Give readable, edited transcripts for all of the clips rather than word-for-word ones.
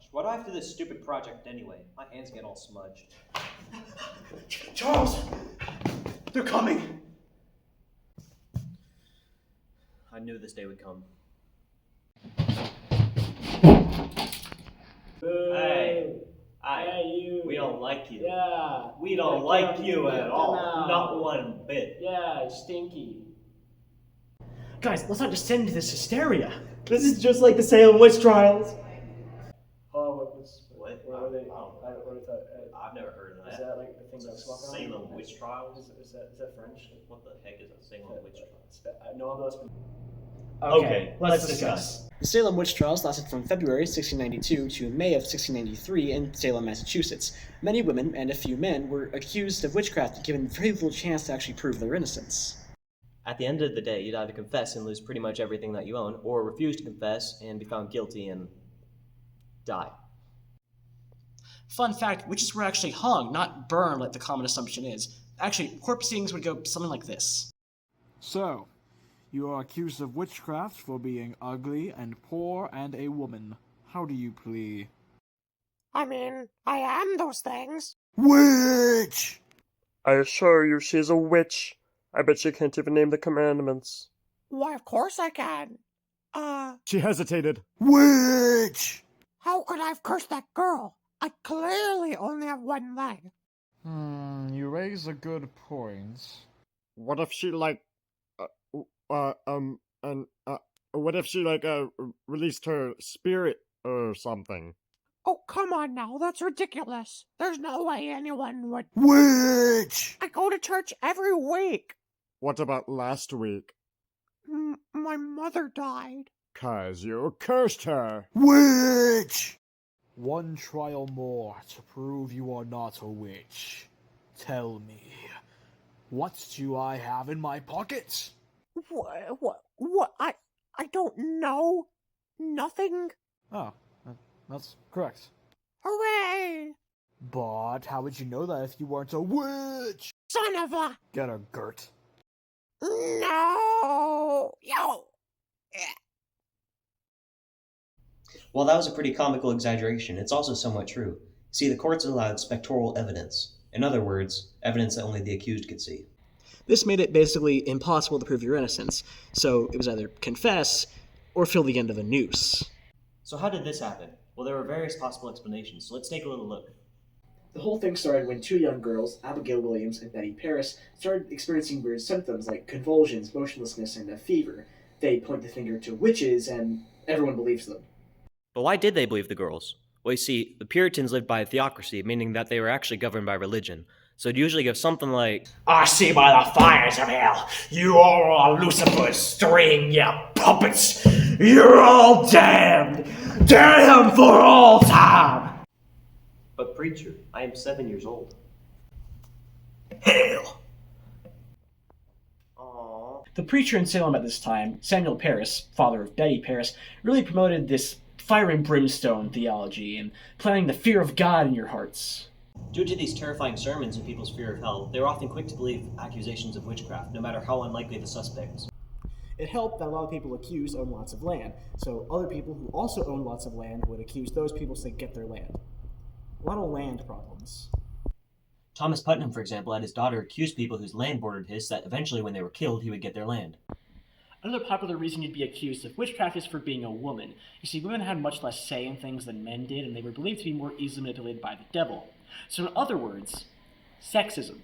gosh, why do I have to do this stupid project anyway? My hands get all smudged. Charles! They're coming! I knew this day would come. Hey, you. we don't like you. Yeah. We don't like you at all. Not one bit. Yeah, stinky. Guys, let's not descend into this hysteria. This is just like the Salem witch trials. Oh, What? What are they? I've never heard of that. Is that like the thing that's walking around? Salem witch trials? Is that French? What the heck is a Salem witch trials? No, that's. Okay, let's discuss. The Salem witch trials lasted from February 1692 to May of 1693 in Salem, Massachusetts. Many women and a few men were accused of witchcraft and given very little chance to actually prove their innocence. At the end of the day, you'd either confess and lose pretty much everything that you own, or refuse to confess and be found guilty and die. Fun fact, witches were actually hung, not burned like the common assumption is. Actually, court proceedings would go something like this. So, you are accused of witchcraft for being ugly and poor and a woman. How do you plea? I mean, I am those things. Witch! I assure you she's a witch. I bet she can't even name the commandments. Why, of course I can. She hesitated. Witch! How could I have cursed that girl? I clearly only have one leg. You raise a good point. What if she, what if she, released her spirit or something? Oh, come on now, that's ridiculous. There's no way anyone would. Witch! I go to church every week. What about last week? My mother died. 'Cause you cursed her. Witch! One trial more to prove you are not a witch. Tell me, what do I have in my pocket? What? I don't know. Nothing. Oh, that's correct. Hooray! But how would you know that if you weren't a witch? Son of a. Get a Gert. No! Yo! Well, that was a pretty comical exaggeration. It's also somewhat true. See, the courts allowed spectral evidence. In other words, evidence that only the accused could see. This made it basically impossible to prove your innocence, so it was either confess or feel the end of a noose. So how did this happen? Well, there were various possible explanations, so let's take a little look. The whole thing started when two young girls, Abigail Williams and Betty Paris, started experiencing weird symptoms like convulsions, motionlessness, and a fever. They point the finger to witches, and everyone believes them. But why did they believe the girls? Well, you see, the Puritans lived by a theocracy, meaning that they were actually governed by religion. So it'd usually go something like, I see by the fires of hell, you all are Lucifer's string, you puppets! You're all damned! Damned for all time! But preacher, I am 7 years old. Hell! Aww. The preacher in Salem at this time, Samuel Paris, father of Betty Paris, really promoted this fire and brimstone theology and planting the fear of God in your hearts. Due to these terrifying sermons and people's fear of hell, they were often quick to believe accusations of witchcraft, no matter how unlikely the suspects. It helped that a lot of people accused owned lots of land, so other people who also owned lots of land would accuse those people to get their land. A lot of land problems. Thomas Putnam, for example, had his daughter accuse people whose land bordered his that eventually when they were killed, he would get their land. Another popular reason you'd be accused of witchcraft is for being a woman. You see, women had much less say in things than men did, and they were believed to be more easily manipulated by the devil. So in other words, sexism.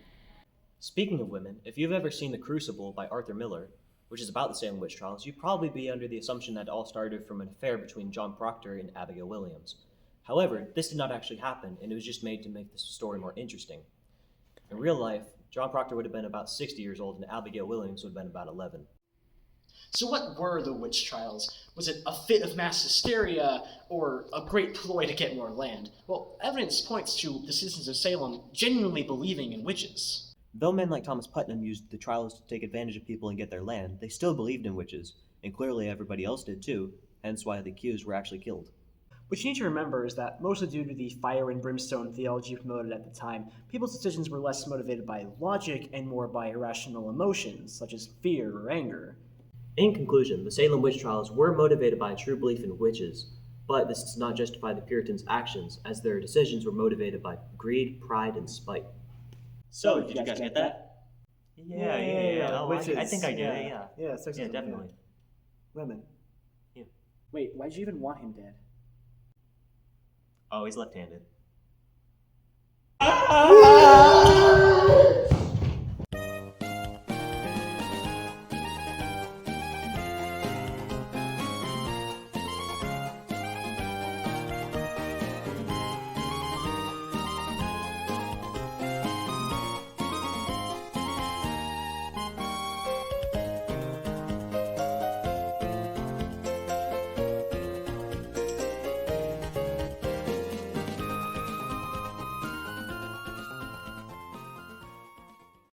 Speaking of women, if you've ever seen The Crucible by Arthur Miller, which is about the Salem witch trials, you'd probably be under the assumption that it all started from an affair between John Proctor and Abigail Williams. However, this did not actually happen, and it was just made to make the story more interesting. In real life, John Proctor would have been about 60 years old, and Abigail Williams would have been about 11. So what were the witch trials? Was it a fit of mass hysteria, or a great ploy to get more land? Well, evidence points to the citizens of Salem genuinely believing in witches. Though men like Thomas Putnam used the trials to take advantage of people and get their land, they still believed in witches, and clearly everybody else did too, hence why the accused were actually killed. What you need to remember is that, mostly due to the fire and brimstone theology promoted at the time, people's decisions were less motivated by logic and more by irrational emotions, such as fear or anger. In conclusion, the Salem witch trials were motivated by a true belief in witches, But this does not justify the Puritans' actions, as their decisions were motivated by greed, pride, and spite. So, did you guys get that? Yeah. Oh, I think I get it, yeah. Yeah, sexism. Yeah, definitely. Women. Wait, why'd you even want him dead? Oh, he's left-handed.